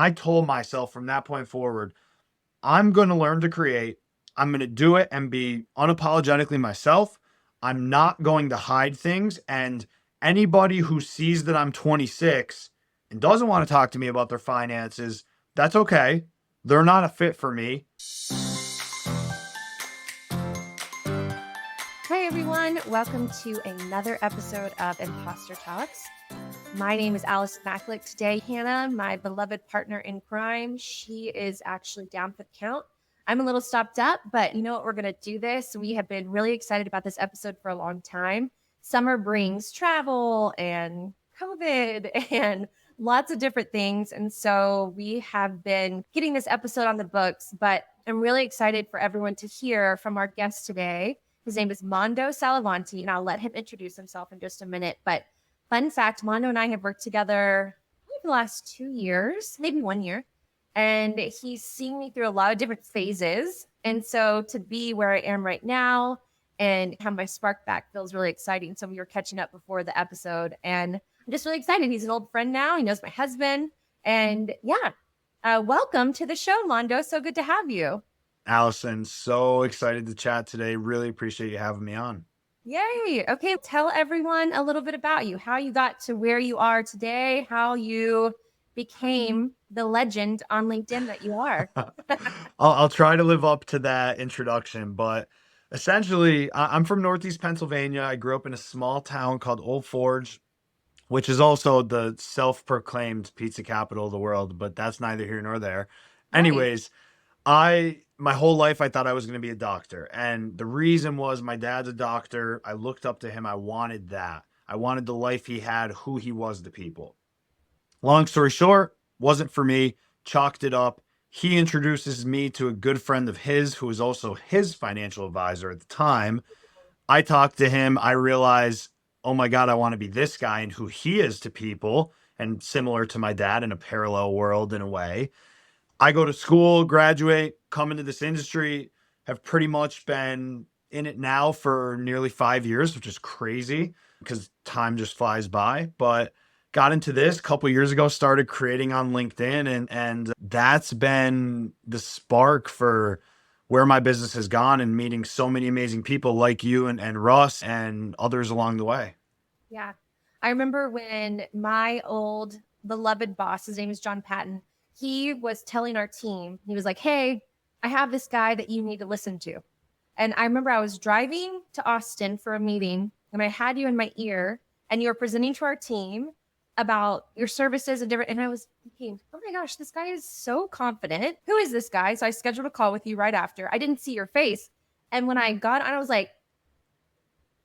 I told myself from that point forward, I'm going to learn to create. I'm going to do it and be unapologetically myself. I'm not going to hide things. And anybody who sees that I'm 26 and doesn't want to talk to me about their finances, that's okay. They're not a fit for me. Hi, everyone. Welcome to another episode of Imposter Talks. My name is Alice Macklick. Today, Hannah, my beloved partner in crime, she is actually down for the count. I'm a little stopped up, but you know what? We're going to do this. We have been really excited about this episode for a long time. Summer brings travel and COVID and lots of different things. And so we have been getting this episode on the books, but I'm really excited for everyone to hear from our guest today. His name is Mando Sallavanti, and I'll let him introduce himself in just a minute. But fun fact, Mando and I have worked together for the last 2 years, maybe 1 year. And he's seen me through a lot of different phases. And so to be where I am right now and have my spark back feels really exciting. So we were catching up before the episode. And I'm just really excited. He's an old friend now. He knows my husband. And yeah, welcome to the show, Mando. So good to have you. Allison, so excited to chat today. Really appreciate you having me on. Yay. Okay. Tell everyone a little bit about you, how you got to where you are today, how you became the legend on LinkedIn that you are. I'll try to live up to that introduction, but essentially, I'm from Northeast Pennsylvania. I grew up in a small town called Old Forge, which is also the self-proclaimed pizza capital of the world, but that's neither here nor there. Nice. Anyways, my whole life I thought I was going to be a doctor. And the reason was my dad's a doctor. I looked up to him. I wanted that. I wanted the life he had, who he was to people. Long story short, wasn't for me. Chalked it up. He introduces me to a good friend of his who was also his financial advisor at the time. I talked to him. I realized, oh my God, I want to be this guy and who he is to people, and similar to my dad in a parallel world in a way. I go to school, graduate, come into this industry, have pretty much been in it now for nearly 5 years, which is crazy because time just flies by. But got into this a couple years ago, started creating on LinkedIn, and that's been the spark for where my business has gone and meeting so many amazing people like you and Russ and others along the way. Yeah. I remember when my old beloved boss, his name is John Patton, he was telling our team, he was like, hey, I have this guy that you need to listen to. And I remember I was driving to Austin for a meeting and I had you in my ear and you were presenting to our team about your services and different. And I was thinking, oh my gosh, this guy is so confident. Who is this guy? So I scheduled a call with you right after. I didn't see your face. And when I got on, I was like,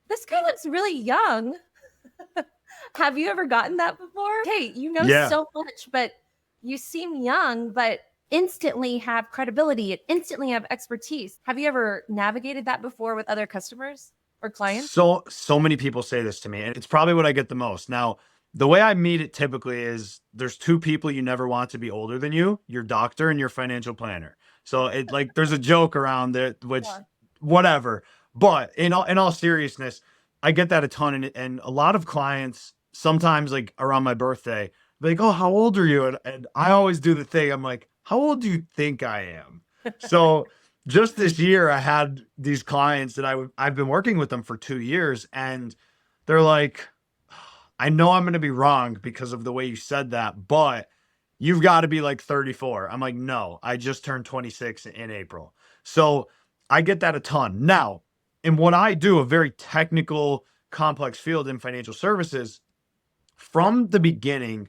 this guy looks really young. Have you ever gotten that before? Hey, you know Yeah. so much, but you seem young, but instantly have credibility and instantly have expertise. Have you ever navigated that before with other customers or clients? So many people say this to me, and it's probably what I get the most. Now, the way I meet it typically is there's two people you never want to be older than you, your doctor and your financial planner. So it like there's a joke around it, which Yeah. whatever. But in all seriousness, I get that a ton, and a lot of clients sometimes like around my birthday, they're like, "Oh, how old are you?" And I always do the thing. I'm like, "How old do you think I am?" So just this year, I had these clients that I've been working with them for 2 years, and they're like, I know I'm going to be wrong because of the way you said that, but you've got to be like 34. I'm like, no, I just turned 26 in April. So I get that a ton. Now, in what I do, a very technical, complex field in financial services, from the beginning,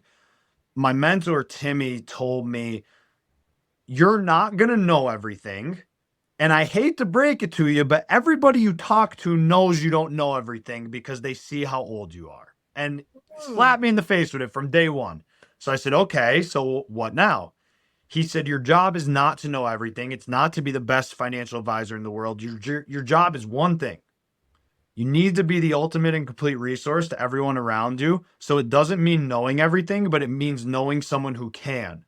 my mentor, Timmy, told me, you're not going to know everything. And I hate to break it to you, but everybody you talk to knows you don't know everything because they see how old you are. And slapped me in the face with it from day one. So I said, okay, so what now? He said, your job is not to know everything. It's not to be the best financial advisor in the world. Your job is one thing. You need to be the ultimate and complete resource to everyone around you. So it doesn't mean knowing everything, but it means knowing someone who can.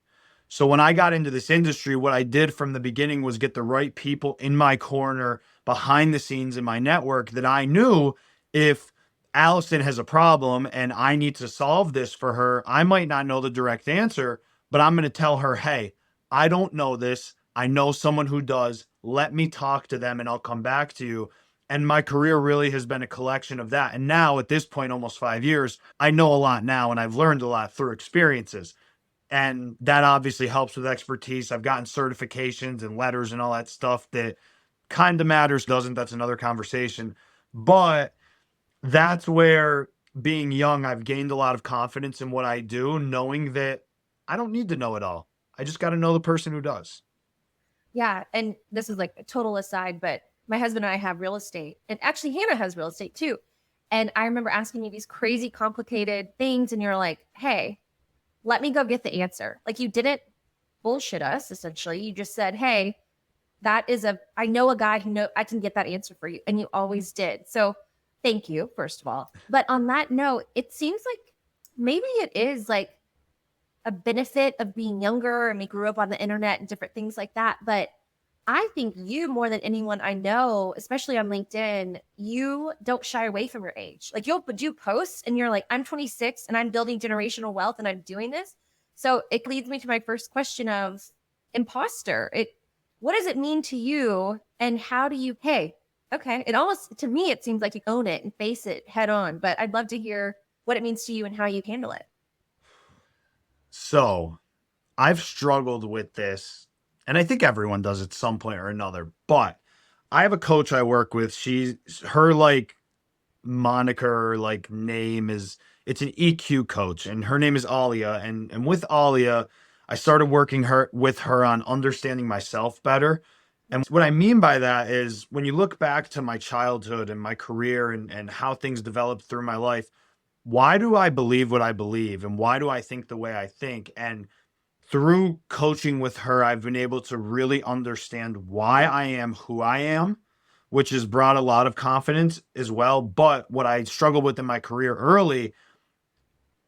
So when I got into this industry, what I did from the beginning was get the right people in my corner behind the scenes in my network that I knew if Allison has a problem and I need to solve this for her, I might not know the direct answer, but I'm going to tell her, hey, I don't know this. I know someone who does. Let me talk to them and I'll come back to you. And my career really has been a collection of that. And now at this point, almost 5 years, I know a lot now and I've learned a lot through experiences. And that obviously helps with expertise. I've gotten certifications and letters and all that stuff that kind of matters, doesn't. That's another conversation. But that's where being young, I've gained a lot of confidence in what I do, knowing that I don't need to know it all. I just got to know the person who does. Yeah. And this is like a total aside, but my husband and I have real estate. And actually, Hannah has real estate too. And I remember asking you these crazy, complicated things. And you're like, hey, let me go get the answer. Like you didn't bullshit us, essentially. You just said, hey, I know a guy who know I can get that answer for you. And you always did. So thank you, first of all. But on that note, it seems like maybe it is like a benefit of being younger and we grew up on the internet and different things like that. But I think you, more than anyone I know, especially on LinkedIn, you don't shy away from your age. Like you'll do posts and you're like, I'm 26 and I'm building generational wealth and I'm doing this. So it leads me to my first question of imposter. What does it mean to you and how do you, hey, okay. It almost, to me, it seems like you own it and face it head on, but I'd love to hear what it means to you and how you handle it. So I've struggled with this, and I think everyone does at some point or another. But I have a coach I work with. Her like moniker, like name is it's an EQ coach, and her name is Alia. And with Alia, I started working her with her on understanding myself better. And what I mean by that is when you look back to my childhood and my career and how things developed through my life, why do I believe what I believe? And why do I think the way I think? And through coaching with her, I've been able to really understand why I am who I am, which has brought a lot of confidence as well. But what I struggled with in my career early,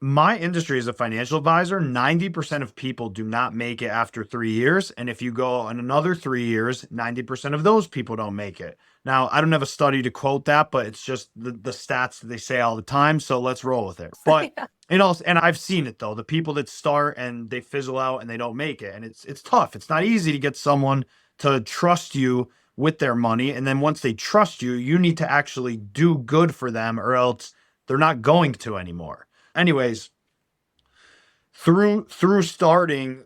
my industry as a financial advisor, 90% of people do not make it after 3 years. And if you go on another 3 years, 90% of those people don't make it. Now, I don't have a study to quote that, but it's just the stats that they say all the time. So let's roll with it. But and I've seen it though. The people that start and they fizzle out and they don't make it. And it's tough. It's not easy to get someone to trust you with their money. And then once they trust you, you need to actually do good for them or else they're not going to anymore. Anyways, through starting,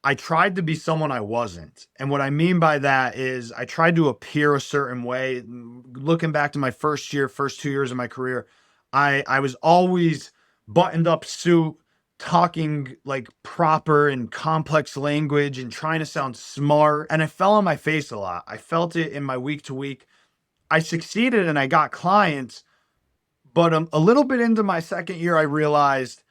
I tried to be someone I wasn't. And what I mean by that is I tried to appear a certain way. Looking back to my first 2 years of my career, I was always buttoned up suit, talking like proper and complex language and trying to sound smart. And I fell on my face a lot. I felt it in my week to week. I succeeded and I got clients, but a little bit into my second year, I realized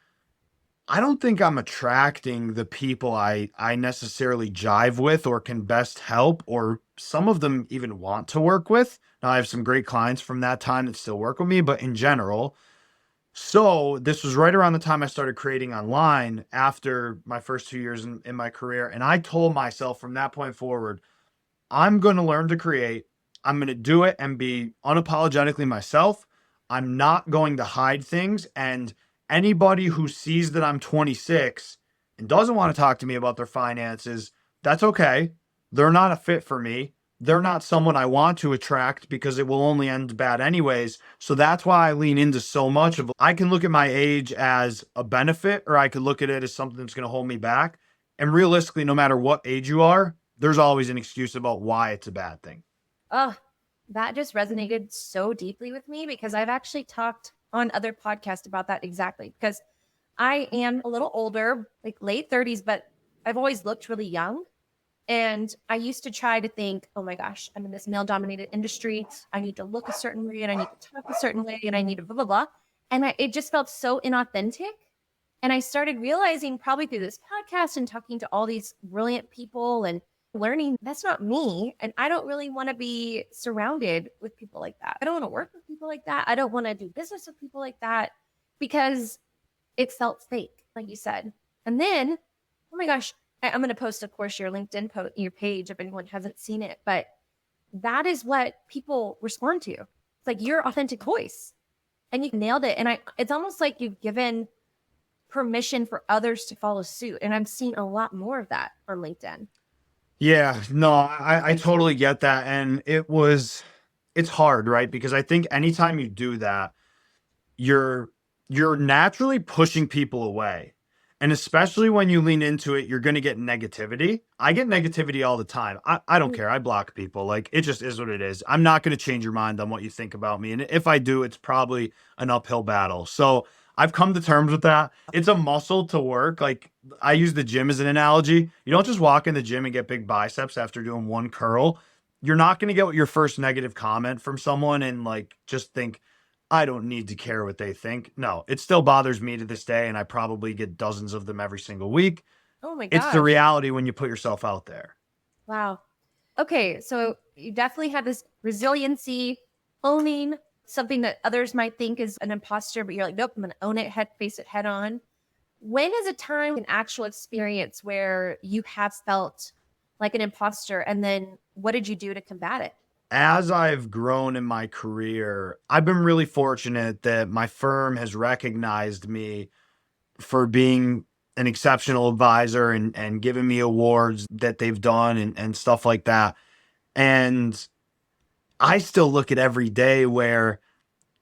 I don't think I'm attracting the people I necessarily jive with or can best help, or some of them even want to work with. Now, I have some great clients from that time that still work with me, but in general, so this was right around the time I started creating online after my first 2 years in my career. And I told myself from that point forward, I'm going to learn to create. I'm going to do it and be unapologetically myself. I'm not going to hide things. And anybody who sees that I'm 26 and doesn't want to talk to me about their finances, that's okay. They're not a fit for me. They're not someone I want to attract because it will only end bad anyways. So that's why I lean into so much of I can look at my age as a benefit or I could look at it as something that's going to hold me back. And realistically, no matter what age you are, there's always an excuse about why it's a bad thing. Oh, that just resonated so deeply with me because I've actually talked on other podcasts about that exactly. Because I am a little older, like late 30s, but I've always looked really young. And I used to try to think, oh my gosh, I'm in this male dominated industry. I need to look a certain way and I need to talk a certain way and I need to blah, blah, blah. And it just felt so inauthentic. And I started realizing probably through this podcast and talking to all these brilliant people and learning that's not me. And I don't really want to be surrounded with people like that. I don't want to work with people like that. I don't want to do business with people like that because it felt fake, like you said. And then, oh my gosh, I'm going to post, of course, your LinkedIn your page if anyone hasn't seen it. But that is what people respond to. It's like your authentic voice, and you nailed it. And it's almost like you've given permission for others to follow suit. And I'm seeing a lot more of that on LinkedIn. Yeah, no, I totally get that. And it's hard, right? Because I think anytime you do that, you're you're naturally pushing people away. And especially when you lean into it, you're going to get negativity. I get negativity all the time. I don't Mm. care. I block people. Like, it just is what it is. I'm not going to change your mind on what you think about me. And if I do, it's probably an uphill battle. So I've come to terms with that. It's a muscle to work. Like, I use the gym as an analogy. You don't just walk in the gym and get big biceps after doing one curl. You're not going to get your first negative comment from someone and like just think, I don't need to care what they think. No, it still bothers me to this day, and I probably get dozens of them every single week. Oh my It's the gosh. reality when you put yourself out there. Wow. Okay, so you definitely have this resiliency, owning something that others might think is an imposter, but you're like, nope, I'm gonna own it, face it head on. When is a time, an actual experience where you have felt like an imposter, and then what did you do to combat it? As I've grown in my career, I've been really fortunate that my firm has recognized me for being an exceptional advisor and given me awards that they've done and stuff like that. And I still look at every day where,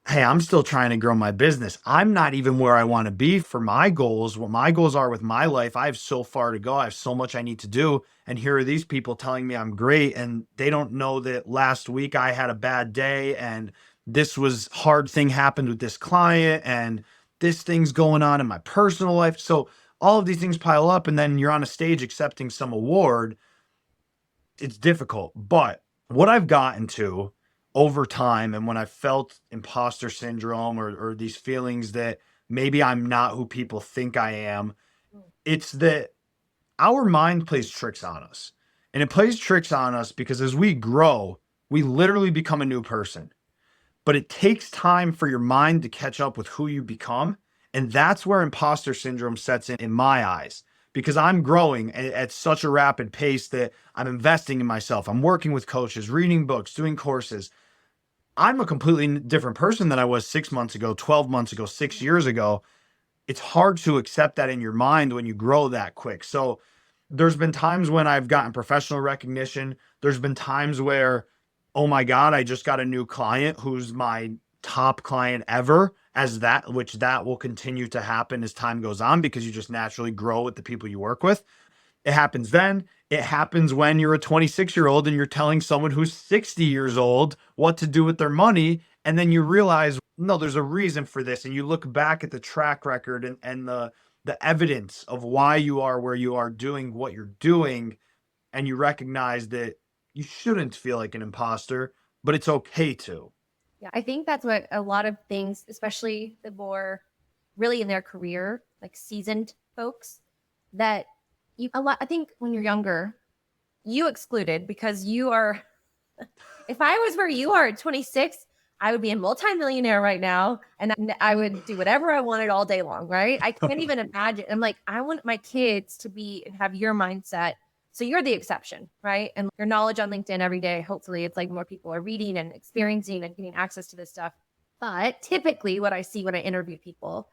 hey, I'm still trying to grow my business. I'm not even where I want to be for my goals. What my goals are with my life, I have so far to go. I have so much I need to do. And here are these people telling me I'm great. And they don't know that last week I had a bad day and this was hard thing happened with this client and this thing's going on in my personal life. So all of these things pile up and then you're on a stage accepting some award. It's difficult. But what I've gotten to over time and when I felt imposter syndrome or these feelings that maybe I'm not who people think I am, it's that our mind plays tricks on us. And it plays tricks on us because as we grow, we literally become a new person. But it takes time for your mind to catch up with who you become. And that's where imposter syndrome sets in my eyes, because I'm growing at such a rapid pace that I'm investing in myself. I'm working with coaches, reading books, doing courses. I'm a completely different person than I was 6 months ago, 12 months ago, 6 years ago. It's hard to accept that in your mind when you grow that quick. So there's been times when I've gotten professional recognition. There's been times where, oh my God, I just got a new client who's my top client ever, as that, which that will continue to happen as time goes on because you just naturally grow with the people you work with. It happens then. It happens when you're a 26-year-old and you're telling someone who's 60 years old what to do with their money. And then you realize, no, there's a reason for this. And you look back at the track record and the evidence of why you are where you are doing what you're doing. And you recognize that you shouldn't feel like an imposter, but it's okay to. Yeah, I think that's what a lot of things, especially the more really in their career, like seasoned folks, that you a lot. I think when you're younger, you excluded because you are. If I was where you are at 26, I would be a multimillionaire right now, and I would do whatever I wanted all day long. Right? I can't even imagine. I'm like, I want my kids to be and have your mindset. So you're the exception, right? And your knowledge on LinkedIn every day, hopefully it's like more people are reading and experiencing and getting access to this stuff. But typically what I see when I interview people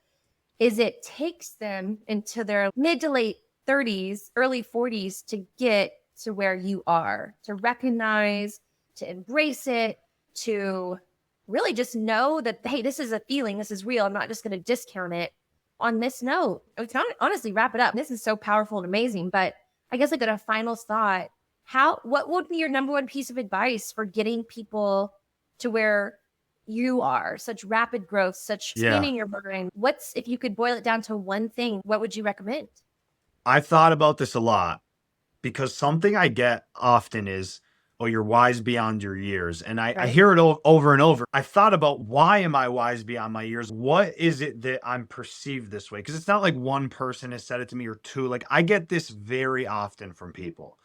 is it takes them into their mid to late 30s, early 40s to get to where you are, to recognize, to embrace it, to really just know that, hey, this is a feeling, this is real. I'm not just going to discount it. On this note, we can honestly wrap it up. This is so powerful and amazing, but I guess like a final thought, what would be your number one piece of advice for getting people to where you are, such rapid growth, such Yeah. expanding your brain? What's, if you could boil it down to one thing, what would you recommend? I've thought about this a lot because something I get often is, oh, you're wise beyond your years. And I Right. hear it over and over. I thought about, why am I wise beyond my years? What is it that I'm perceived this way? Because it's not like one person has said it to me or two. Like, I get this very often from people.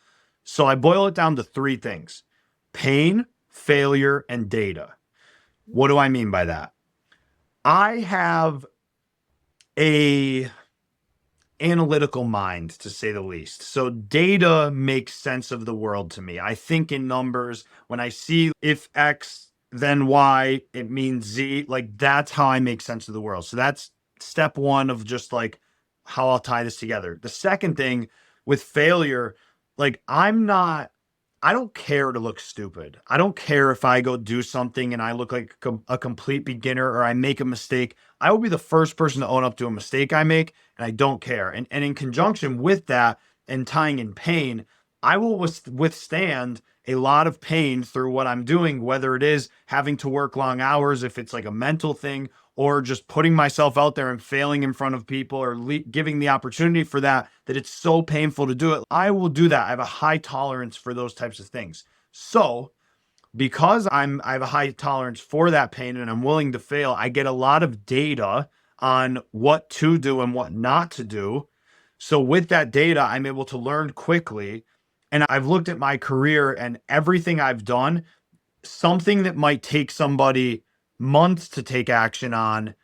So I boil it down to three things: pain, failure, and data. What do I mean by that? I have a analytical mind, to say the least. So data makes sense of the world to me. I think in numbers. When I see if X, then Y, it means Z. Like, that's how I make sense of the world. So that's step one of just like how I'll tie this together. The second thing with failure, like I don't care to look stupid. I don't care if I go do something and I look like a complete beginner or I make a mistake. I will be the first person to own up to a mistake I make, and I don't care. And in conjunction with that and tying in pain, I will withstand a lot of pain through what I'm doing, whether it is having to work long hours, if it's like a mental thing, or just putting myself out there and failing in front of people or giving the opportunity for that, that it's so painful to do it. I will do that. I have a high tolerance for those types of things. So because I have a high tolerance for that pain and I'm willing to fail, I get a lot of data on what to do and what not to do. So with that data, I'm able to learn quickly. And I've looked at my career and everything I've done, something that might take somebody months to take action on,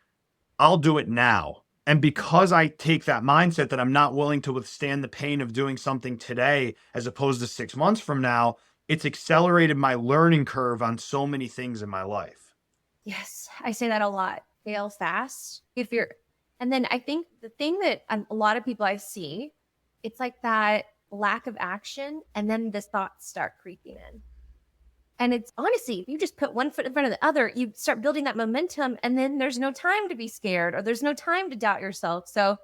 I'll do it now. And because I take that mindset that I'm not willing to withstand the pain of doing something today as opposed to 6 months from now, it's accelerated my learning curve on so many things in my life. Yes, I say that a lot. Fail fast. And then I think the thing that a lot of people I see, it's like that lack of action, and then the thoughts start creeping in. And it's honestly, if you just put one foot in front of the other, you start building that momentum, and then there's no time to be scared or there's no time to doubt yourself. So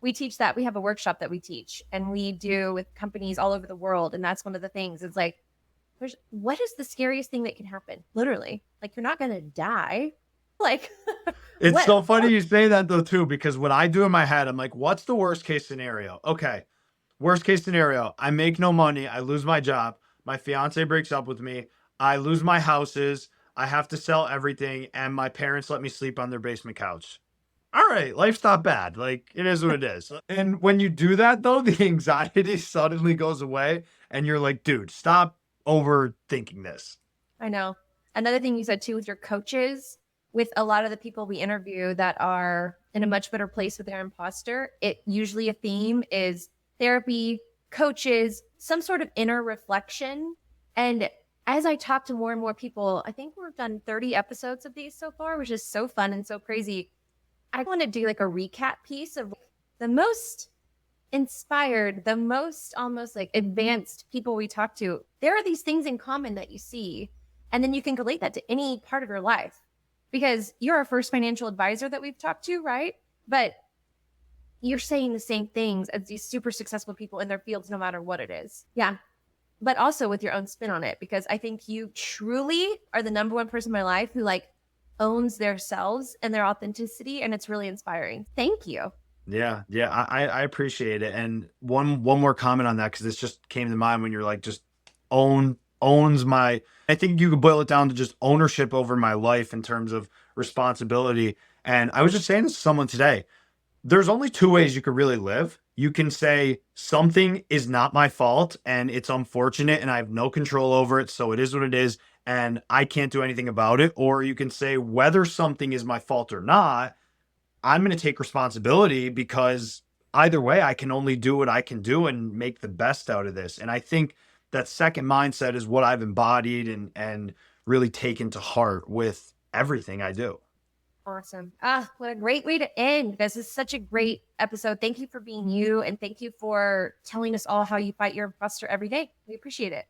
we teach that. We have a workshop that we teach and we do with companies all over the world. And that's one of the things. It's like, what is the scariest thing that can happen? Literally, like you're not going to die. Like, it's so funny you say that though, too, because what I do in my head, I'm like, what's the worst case scenario? Okay. Worst case scenario, I make no money. I lose my job. My fiance breaks up with me. I lose my houses. I have to sell everything. And my parents let me sleep on their basement couch. All right. Life's not bad. Like it is what it is. And when you do that though, the anxiety suddenly goes away and you're like, dude, stop overthinking this. I know. Another thing you said too with your coaches, with a lot of the people we interview that are in a much better place with their imposter, it usually a theme is therapy, coaches, some sort of inner reflection. And as I talk to more and more people, I think we've done 30 episodes of these so far, which is so fun and so crazy. I want to do like a recap piece of the most inspired, the most almost like advanced people we talk to. There are these things in common that you see, and then you can relate that to any part of your life because you're our first financial advisor that we've talked to, right? But you're saying the same things as these super successful people in their fields, no matter what it is. Yeah. But also with your own spin on it, because I think you truly are the number one person in my life who like owns their selves and their authenticity. And it's really inspiring. Thank you. Yeah. Yeah. I appreciate it. And one more comment on that, because this just came to mind when you're like, just owns my, I think you could boil it down to just ownership over my life in terms of responsibility. And I was just saying this to someone today. There's only two ways you could really live. You can say something is not my fault and it's unfortunate and I have no control over it. So it is what it is. And I can't do anything about it. Or you can say whether something is my fault or not, I'm going to take responsibility, because either way, I can only do what I can do and make the best out of this. And I think that second mindset is what I've embodied and really taken to heart with everything I do. Awesome. What a great way to end. This is such a great episode. Thank you for being you. And thank you for telling us all how you fight your imposter every day. We appreciate it.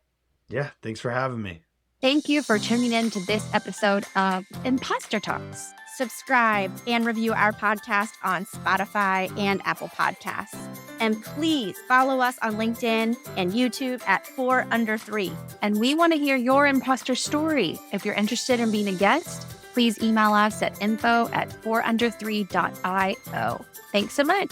Yeah. Thanks for having me. Thank you for tuning in to this episode of Imposter Talks. Subscribe and review our podcast on Spotify and Apple Podcasts. And please follow us on LinkedIn and YouTube at 4under3. And we want to hear your imposter story. If you're interested in being a guest, please email us at info@4under3.io. Thanks so much.